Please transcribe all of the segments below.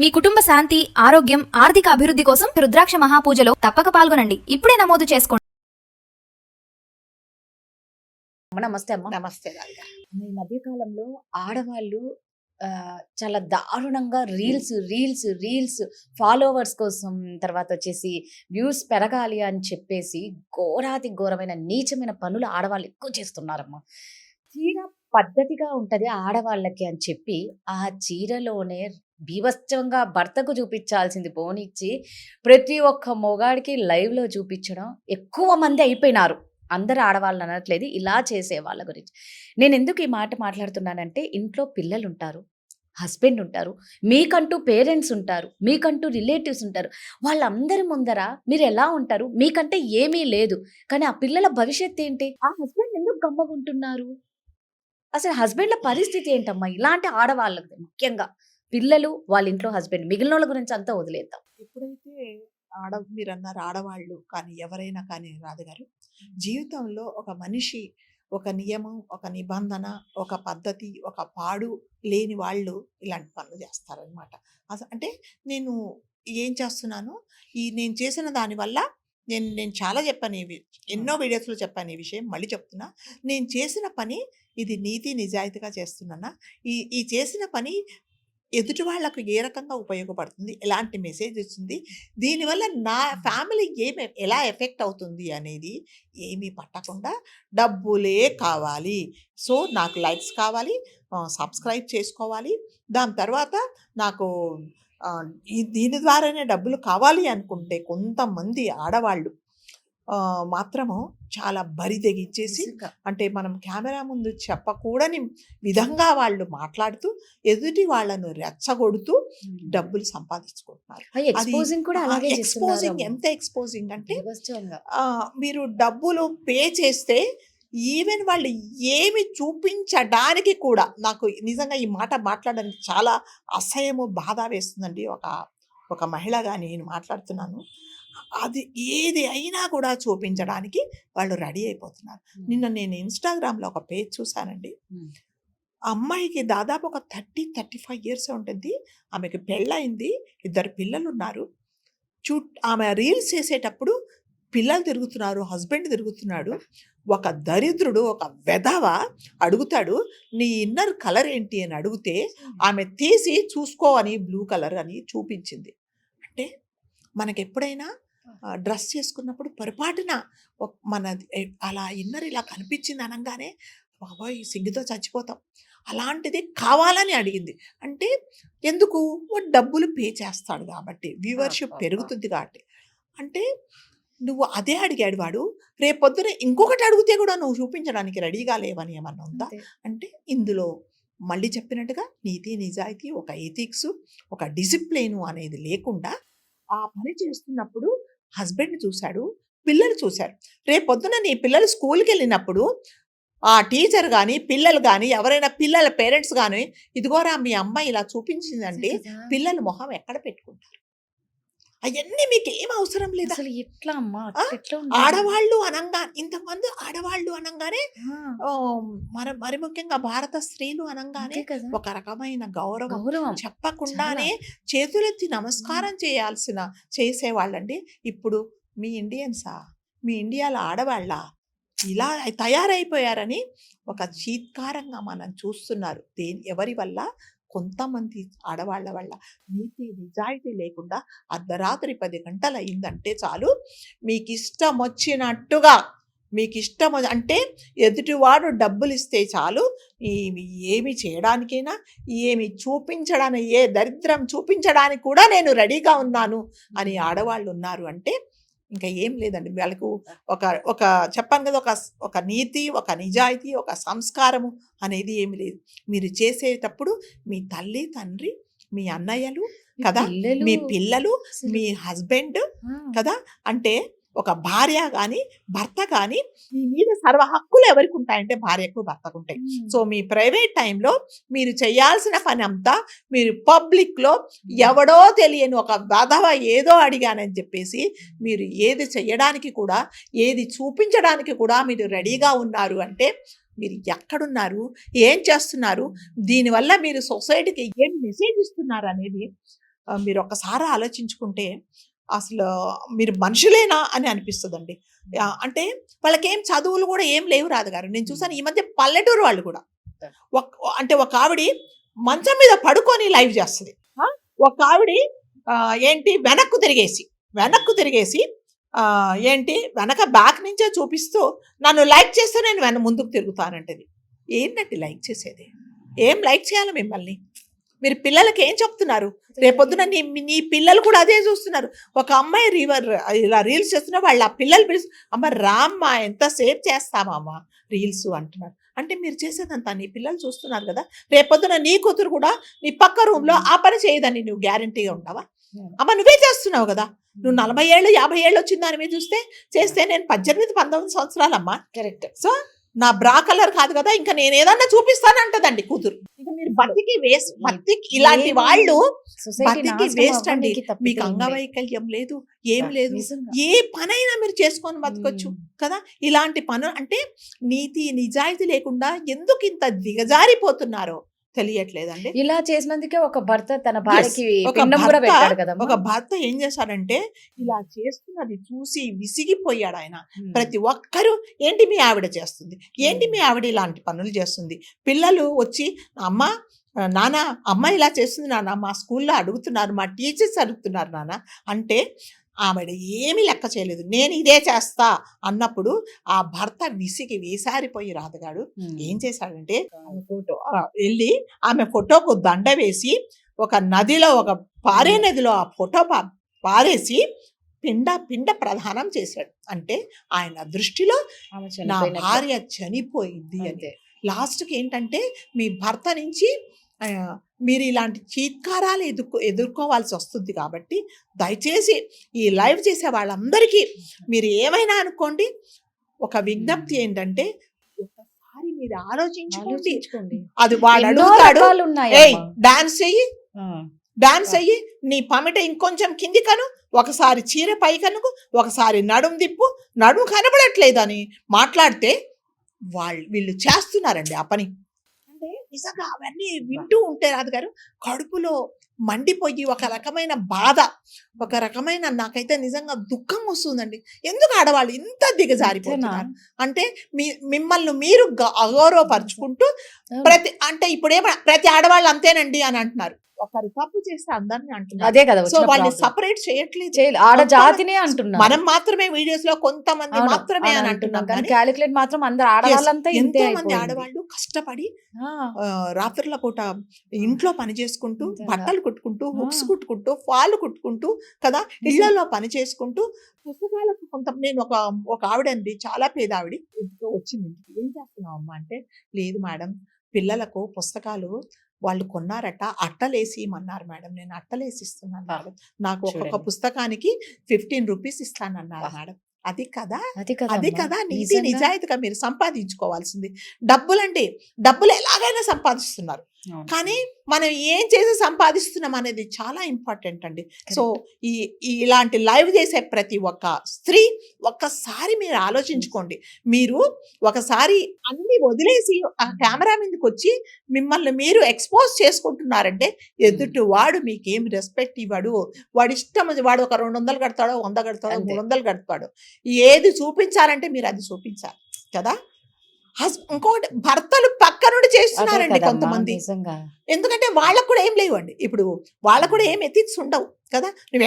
మీ కుటుంబ శాంతి, ఆరోగ్యం, ఆర్థిక అభివృద్ధి కోసం రుద్రాక్ష మహాపూజలో తప్పక పాల్గొనండి. ఇప్పుడే నమోదు చేసుకోండి. నమస్తే అమ్మ. నమస్తే రాజా. ఈ మధ్య కాలంలో ఆడవాళ్ళు చాలా దారుణంగా రీల్స్ రీల్స్ రీల్స్ ఫాలోవర్స్ కోసం, తర్వాత వచ్చేసి వ్యూస్ పెరగాలి అని చెప్పేసి ఘోరాతి ఘోరమైన నీచమైన పనులు ఆడవాళ్ళు ఎక్కువ చేస్తున్నారమ్మా. చీర పద్ధతిగా ఉంటది ఆడవాళ్ళకి అని చెప్పి ఆ చీరలోనే బీభత్సంగా భర్తకు చూపించాల్సింది పోనిచ్చి ప్రతి ఒక్క మొగాడికి లైవ్ లో చూపించడం ఎక్కువ మంది అయిపోయినారు. అందరు ఆడవాళ్ళు అనట్లేదు, ఇలా చేసే వాళ్ళ గురించి. నేను ఎందుకు ఈ మాట మాట్లాడుతున్నానంటే, ఇంట్లో పిల్లలు ఉంటారు, హస్బెండ్ ఉంటారు, మీకంటూ పేరెంట్స్ ఉంటారు, మీకంటూ రిలేటివ్స్ ఉంటారు. వాళ్ళందరి ముందర మీరు ఎలా ఉంటారు? మీకంటే ఏమీ లేదు, కానీ ఆ పిల్లల భవిష్యత్తు ఏంటి? ఆ హస్బెండ్ ఎందుకు గమ్మగుంటున్నారు? అసలు హస్బెండ్ల పరిస్థితి ఏంటమ్మా? ఇలాంటి ఆడవాళ్ళకి ముఖ్యంగా పిల్లలు, వాళ్ళ ఇంట్లో హస్బెండ్, మిగిలిన వాళ్ళ గురించి అంతా వదిలేద్దాం. ఎప్పుడైతే మీరు అన్నారు ఆడవాళ్ళు కానీ ఎవరైనా కానీ రాజుగారు, జీవితంలో ఒక మనిషి ఒక నియమం, ఒక నిబంధన, ఒక పద్ధతి, ఒక పాడు లేని వాళ్ళు ఇలాంటి పనులు చేస్తారనమాట. అంటే నేను ఏం చేస్తున్నాను, నేను చేసిన దానివల్ల నేను చాలా చెప్పాను, ఎన్నో వీడియోస్లో చెప్పాను ఈ విషయం, మళ్ళీ చెప్తున్నా. నేను చేసిన పని ఇది నీతి నిజాయితీగా చేస్తున్నానా, ఈ చేసిన పని ఎదుటి వాళ్ళకు ఏ రకంగా ఉపయోగపడుతుంది, ఎలాంటి మెసేజ్ ఇస్తుంది, దీనివల్ల నా ఫ్యామిలీ ఎలా ఎఫెక్ట్ అవుతుంది అనేది ఏమీ పట్టకుండా డబ్బులే కావాలి, సో నాకు లైక్స్ కావాలి, సబ్స్క్రైబ్ చేసుకోవాలి, దాని తర్వాత నాకు దీని ద్వారానే డబ్బులు కావాలి అనుకుంటే కొంతమంది ఆడవాళ్ళు మాత్రము చాలా బరి తెగించేసి, అంటే మనం కెమెరా ముందు చెప్పకూడని విధంగా వాళ్ళు మాట్లాడుతూ ఎదుటి వాళ్ళను రెచ్చగొడుతూ డబ్బులు సంపాదించుకుంటున్నారు. ఎక్స్పోజింగ్ ఎంత ఎక్స్పోజింగ్ అంటే, మీరు డబ్బులు పే చేస్తే ఈవెన్ వాళ్ళు ఏమి చూపించడానికి కూడా, నాకు నిజంగా ఈ మాట మాట్లాడడానికి చాలా అసహ్యము, బాధ వేస్తుందండి. ఒక మహిళగా నేను మాట్లాడుతున్నాను. అది ఏది అయినా కూడా చూపించడానికి వాళ్ళు రెడీ అయిపోతున్నారు. నిన్న నేను ఇన్స్టాగ్రామ్లో ఒక పేజ్ చూశానండి. అమ్మాయికి దాదాపు ఒక 30-35 ఇయర్స్ ఉంటుంది. ఆమెకి పెళ్ళయింది, 2 పిల్లలు ఉన్నారు. ఆమె రీల్స్ చేసేటప్పుడు పిల్లలు తిరుగుతున్నారు, హస్బెండ్ తిరుగుతున్నాడు. ఒక దరిద్రుడు, ఒక వెధవ అడుగుతాడు, నీ ఇన్నర్ కలర్ ఏంటి అని అడిగితే ఆమె తీసి చూసుకో అని బ్లూ కలర్ అని చూపించింది. అంటే మనకి ఎప్పుడైనా డ్రెస్ చేసుకున్నప్పుడు పొరపాటున మన అలా ఇన్నర్ ఇలా కనిపించింది అనగానే బాబాయ్ సిగ్గుతో చచ్చిపోతాం. అలాంటిది కావాలని అడిగింది అంటే ఎందుకు? డబ్బులు పే చేస్తాడు కాబట్టి, వ్యూవర్షిప్ పెరుగుతుంది కాబట్టి. అంటే నువ్వు అదే అడిగాడు వాడు, రేపొద్దున ఇంకొకటి అడిగితే కూడా నువ్వు చూపించడానికి రెడీగా లేవని ఏమన్నా ఉందా? అంటే ఇందులో మళ్ళీ చెప్పినట్టుగా నీతి నిజాయితీ, ఒక ఎథిక్స్, ఒక డిసిప్లిన్ అనేది లేకుండా ఆ పని చేస్తున్నప్పుడు హస్బెండ్ చూశాడు, పిల్లలు చూశారు. రేపొద్దున నీ పిల్లలు స్కూల్కి వెళ్ళినప్పుడు ఆ టీచర్ కానీ, పిల్లలు కానీ, ఎవరైనా పిల్లల పేరెంట్స్ కానీ, ఇదిగోరా మీ అమ్మాయి ఇలా చూపించిందంటే పిల్లలు మొహం ఎక్కడ పెట్టుకుంటారు? అవన్నీ మీకు ఏం అవసరం లేదు. అసలు ఎట్లా అమ్మా? ఆడవాళ్ళు అనంగా, ఇంతమంది ఆడవాళ్ళు అనగానే మరి ముఖ్యంగా భారత స్త్రీలు అనగానే ఒక రకమైన గౌరవం చెప్పకుండానే చేతులెత్తి నమస్కారం చేసేవాళ్ళండి. ఇప్పుడు మీ ఇండియన్సా, మీ ఇండియాలో ఆడవాళ్ళ ఇలా తయారైపోయారని ఒక చీత్కారంగా మనం చూస్తున్నారు. ఎవరి వల్ల? కొంతమంది ఆడవాళ్ళ వల్ల. నీతి నిజాయితీ లేకుండా అర్ధరాత్రి 10 గంటలు అయిందంటే చాలు, మీకు ఇష్టం వచ్చినట్టుగా, అంటే ఎదుటివాడు డబ్బులు ఇస్తే చాలు, ఏమి చేయడానికైనా, ఏమి చూపించడానికి, ఏ దరిద్రం చూపించడానికి కూడా నేను రెడీగా ఉన్నాను అని ఆడవాళ్ళు ఉన్నారు. అంటే ఇంకా ఏం లేదండి వాళ్ళకు. ఒక చెప్పాను కదా, ఒక నీతి, ఒక నిజాయితీ, ఒక సంస్కారము అనేది ఏమి లేదు. మీరు చేసేటప్పుడు మీ తల్లి తండ్రి, మీ అన్నయ్యలు కదా, మీ పిల్లలు, మీ హస్బెండ్ కదా, అంటే ఒక భార్య కానీ భర్త కానీ మీ మీద సర్వ హక్కులు ఎవరికి ఉంటాయంటే భార్యకు భర్తకు ఉంటాయి. సో మీ ప్రైవేట్ టైంలో మీరు చేయాల్సిన పని అంతా మీరు పబ్లిక్లో ఎవడో తెలియని ఒక బాధవ ఏదో అడిగానని చెప్పేసి మీరు ఏది చేయడానికి కూడా, ఏది చూపించడానికి కూడా మీరు రెడీగా ఉన్నారు అంటే మీరు ఎక్కడున్నారు, ఏం చేస్తున్నారు, దీనివల్ల మీరు సొసైటీకి ఏం మెసేజ్ ఇస్తున్నారు అనేది మీరు ఒక్కసారి ఆలోచించుకుంటే అసలు మీరు మనుషులేనా అని అనిపిస్తుందండి. అంటే వాళ్ళకేం చదువులు కూడా ఏం లేవు రాదుగారు. నేను చూసాను ఈ మధ్య పల్లెటూరు వాళ్ళు కూడా అంటే ఒక ఆవిడ మంచం మీద పడుకొని లైవ్ చేస్తుంది. ఒక ఆవిడ ఏంటి వెనక్కు తిరిగేసి ఏంటి వెనక బ్యాక్ నుంచే చూపిస్తూ నన్ను లైక్ చేస్తే నేను ముందుకు తిరుగుతానంటది. ఏంటంటే లైక్ చేసేది? ఏం లైక్ చేయాలి మిమ్మల్ని? మీరు పిల్లలకి ఏం చెప్తున్నారు? రేపొద్దున నీ పిల్లలు కూడా అదే చూస్తున్నారు. ఒక అమ్మాయి ఇలా రీల్స్ చేస్తున్నా వాళ్ళు ఆ పిల్లలు పిలుస్తు అమ్మ రామ్మా ఎంతసేపు చేస్తామమ్మా రీల్స్ అంటున్నారు. అంటే మీరు చేసేదంతా నీ పిల్లలు చూస్తున్నారు కదా. రేపొద్దున నీ కూతురు కూడా నీ పక్క రూమ్ లో ఆ పని చేయదని నువ్వు గ్యారంటీగా ఉంటావా? అమ్మ నువ్వే చేస్తున్నావు కదా. నువ్వు 40 ఏళ్ళు 50 ఏళ్ళు వచ్చిన దాని మీద చేస్తే నేను 18-19 సంవత్సరాలమ్మా. కరెక్ట్. సో నా బ్రా కలర్ కాదు కదా, ఇంకా నేను ఏదన్నా చూపిస్తానంటదండి కూతురు. ఇంకా మీరు బతికి వేస్ట్. బతికి ఇలాంటి వాళ్ళు బతికి వేస్ట్ అండి. మీకు అంగవైకల్యం లేదు, ఏం లేదు. ఏ పనైనా మీరు చేసుకొని బతకొచ్చు కదా. ఇలాంటి పనులు అంటే నీతి నిజాయితీ లేకుండా ఎందుకు ఇంత దిగజారిపోతున్నారో తెలియట్లేదండి. ఇలా చేసినందుకే ఒక భర్త తన భార్యకి పిండం కూడా పెట్టాడు కదా. ఒక భర్త ఏం చేశాడంటే ఇలా చేస్తున్నది చూసి విసిగిపోయాడు ఆయన. ప్రతి ఒక్కరూ ఏంటి మీ ఆవిడ చేస్తుంది, ఏంటి మీ ఆవిడ ఇలాంటి పనులు చేస్తుంది. పిల్లలు వచ్చి నాన్న అమ్మ ఇలా చేస్తుంది నాన్న, మా స్కూల్లో అడుగుతున్నారు, మా టీచర్స్ అడుగుతున్నారు నాన్న అంటే ఆవిడ ఏమీ లెక్క చేయలేదు. నేను ఇదే చేస్తా అన్నప్పుడు ఆ భర్త విసిగి వేసారిపోయి రాధగాడు ఏం చేశాడంటే వెళ్ళి ఆమె ఫోటోకు దండ వేసి ఒక నదిలో, ఒక పారే నదిలో ఆ ఫోటో పారేసి పిండ ప్రదానం చేశాడు. అంటే ఆయన దృష్టిలో నా భార్య చనిపోయింది అంటే. లాస్ట్కి ఏంటంటే మీ భర్త నుంచి మీరు ఇలాంటి చీత్కారాలు ఎదుర్కోవాల్సి వస్తుంది. కాబట్టి దయచేసి ఈ లైవ్ చేసే వాళ్ళందరికీ మీరు ఏమైనా అనుకోండి, ఒక విజ్ఞప్తి ఏంటంటే ఒకసారి మీరు ఆలోచించుకోండి. అది వాడు అడుగుతాడు, ఏయ్ డాన్స్ చెయ్యి, నీ పమిట ఇంకొంచెం కింది కను, ఒకసారి చీర పై కనుకు, ఒకసారి నడుము దిప్పు, నడుము కనబడట్లేదు అని మాట్లాడితే వీళ్ళు చేస్తున్నారండి ఆ పని. అంటే నిజంగా అవన్నీ వింటూ ఉంటే రాధగారు కడుపులో మండిపోయి ఒక రకమైన బాధ, ఒక రకమైన నాకైతే నిజంగా దుఃఖం వస్తుందండి. ఎందుకు ఆడవాళ్ళు ఇంత దిగజారిపోతున్నారు అంటే మిమ్మల్ని మీరు అగౌరవపరుచుకుంటూ ప్రతి ఆడవాళ్ళు అంతేనండి అని అంటున్నారు. ఒకరు తప్పు చేస్తే అందరినీ అంటున్నారు. అదే కదా. సో వాళ్ళని సపరేట్ చేయట్లేదు, ఆడ జాతినే అంటున్నారు. మనం మాత్రమే వీడియోస్ లో కొంతమంది మాత్రమే అని అంటున్నాం కానీ క్యాలిక్యులేట్ మాత్రం అందరు ఆడవాళ్ళంతా ఎంతో మంది ఆడవాళ్ళు కష్టపడి రాత్రుల పూట ఇంట్లో పని చేసుకుంటూ, బట్టలు కుట్టుకుంటూ, హుక్స్ కుట్టుకుంటూ, ఫాల్ కుట్టుకుంటూ కదా, ఇళ్లలో పని చేసుకుంటూ పుస్తకాలకు నేను ఒక ఆవిడండి, చాలా పేద ఆవిడ వచ్చింది. ఏం చేస్తున్నావు అమ్మా అంటే, లేదు మేడం పిల్లలకు పుస్తకాలు వాళ్ళు కొన్నారట, అట్టలేసి ఇమ్మన్నారు మేడం, నేను అట్టలేసి ఇస్తున్నాను మేడం, నాకు ఒక్కొక్క పుస్తకానికి 15 రూపీస్ ఇస్తానన్నారు మేడం. అది కదా నీతి నిజాయితీగా మీరు సంపాదించుకోవాల్సింది. డబ్బులు ఎలాగైనా సంపాదిస్తున్నారు, కానీ మనం ఏం చేసి సంపాదిస్తున్నాం అనేది చాలా ఇంపార్టెంట్ అండి. సో ఇలాంటి లైవ్ చేసే ప్రతి ఒక్క స్త్రీ ఒక్కసారి మీరు ఆలోచించుకోండి. మీరు ఒకసారి అన్ని వదిలేసి ఆ కెమెరా మీదకి వచ్చి మిమ్మల్ని మీరు ఎక్స్పోజ్ చేసుకుంటున్నారంటే ఎదుటి వాడు మీకేం రెస్పెక్ట్ ఇవ్వడు. వాడి ఇష్టం, వాడు ఒక 200 కడతాడో, 100 కడతాడో, 300 కడతాడు. ఏది చూపించాలంటే మీరు అది చూపించాలి కదా. ఇంకొకటి భర్తలు పక్క నుండి చేస్తున్నారండి కొంతమంది. ఎందుకంటే వాళ్ళకు కూడా ఏం లేవండి, ఇప్పుడు వాళ్ళకు కూడా ఏం ఎథిక్స్ ఉండవు కదా. నువ్వు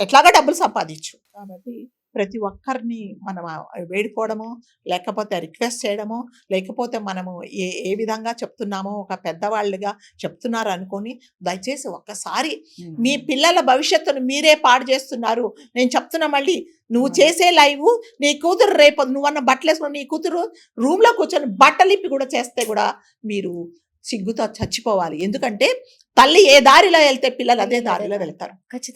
ఎట్లాగా డబ్బులు సంపాదించు. కాబట్టి ప్రతి ఒక్కరిని మనం వేడుకోవడమో, లేకపోతే రిక్వెస్ట్ చేయడమో, లేకపోతే మనము ఏ విధంగా చెప్తున్నామో ఒక పెద్దవాళ్ళుగా చెప్తున్నారు అనుకొని దయచేసి ఒక్కసారి మీ పిల్లల భవిష్యత్తును మీరే పాడు చేస్తున్నారు. నేను చెప్తున్నా మళ్ళీ, నువ్వు చేసే లైవ్ నీ కూతురు రేపు నువ్వన్న బట్టలు వేసుకుని నీ కూతురు రూమ్లో కూర్చొని బట్టలిప్పి కూడా చేస్తే కూడా మీరు సిగ్గుతో చచ్చిపోవాలి. ఎందుకంటే తల్లి ఏ దారిలో వెళ్తే పిల్లలు అదే దారిలో వెళ్తారు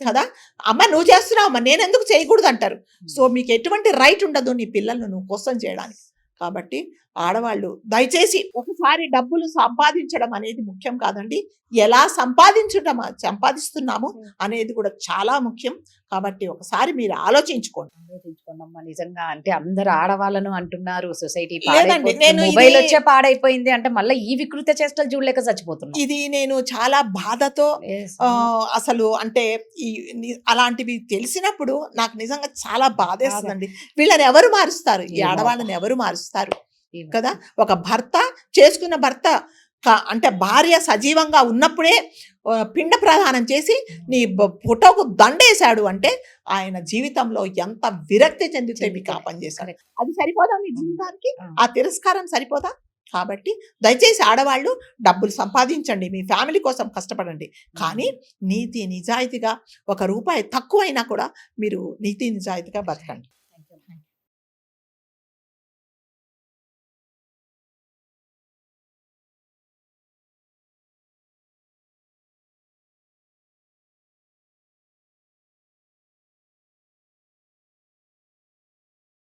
కదా. అమ్మ నువ్వు చేస్తున్నావు, అమ్మ నేను ఎందుకు చేయకూడదు అంటారు. సో మీకు ఎటువంటి రైట్ ఉండదు నీ పిల్లలను నువ్వు కోసం చేయడానికి. కాబట్టి ఆడవాళ్ళు దయచేసి ఒకసారి డబ్బులు సంపాదించడం అనేది ముఖ్యం కాదండి, ఎలా సంపాదిస్తున్నాము అనేది కూడా చాలా ముఖ్యం. కాబట్టి ఒకసారి మీరు ఆలోచించుకోండి. ఆలోచించుకోండమ్మా నిజంగా. అంటే అందరు ఆడవాళ్ళను అంటున్నారు సొసైటీ లేదండి, నేను మొబైల్ ఇది- వచ్చే పాడైపోయింది అంటే మళ్ళీ ఈ వికృత చేష్టలు చూడలేక చచ్చిపోతున్నా. ఇది నేను చాలా బాధతో అసలు అంటే అలాంటివి తెలిసినప్పుడు నాకు నిజంగా చాలా బాధేస్తుందండి. వీళ్ళని ఎవరు మారుస్తారు? ఈ ఏమో. ఆడవాళ్ళని ఎవరు మారుస్తారు కదా? ఒక భర్త చేసుకున్న భర్త అంటే భార్య సజీవంగా ఉన్నప్పుడే పిండ ప్రదానం చేసి నీ ఫోటోకు దండేశాడు అంటే ఆయన జీవితంలో ఎంత విరక్తి చెందితే మీకు ఆ పని చేశాడు. అది సరిపోదా మీ జీవితానికి? ఆ తిరస్కారం సరిపోదా? కాబట్టి దయచేసి ఆడవాళ్ళు డబ్బులు సంపాదించండి, మీ ఫ్యామిలీ కోసం కష్టపడండి, కానీ నీతి నిజాయితీగా, ఒక రూపాయి తక్కువైనా కూడా మీరు నీతి నిజాయితీగా బతకండి.